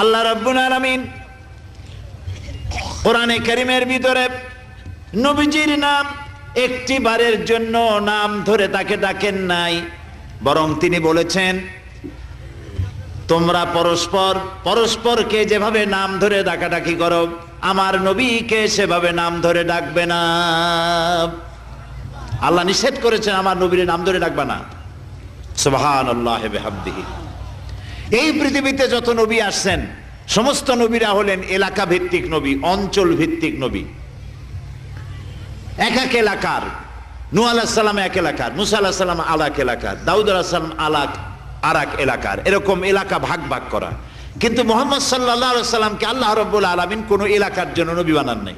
আল্লাহ রাব্বুল আলামিন কোরআনে কারীমের ভিতরে নবীজির নাম একটি বারের জন্য নাম ধরে তাকে ডাকেন নাই, বরং তিনি বলেছেন তোমরা পরস্পর পরস্পরকে যেভাবে নাম ধরে ডাকাডাকি করো আমার নবীকে সেভাবে নাম ধরে ডাকবে না। আল্লাহ নিষেধ করেছেন আমার নবীর নাম ধরে ডাকবে না। সুবহানাল্লাহি ওয়া বিহামদিহি। এই পৃথিবীতে যত নবী আসছেন সমস্ত নবীরা হলেন এলাকা ভিত্তিক নবী, অঞ্চল ভিত্তিক নবী। এক এক এলাকার, নূহ আলাইহিস সালাম এক এলাকার, মুসা আলাইহিস সালাম আলাক এলাকার, দাউদ আলাইহিস সালাম আরাক এলাকার, এরকম এলাকা ভাগ ভাগ করা। কিন্তু মুহাম্মদ সাল্লাল্লাহু আলাইহি ওয়াসাল্লামকে আল্লাহ রাব্বুল আলামিন কোন এলাকার জন্য নবী বানান নাই।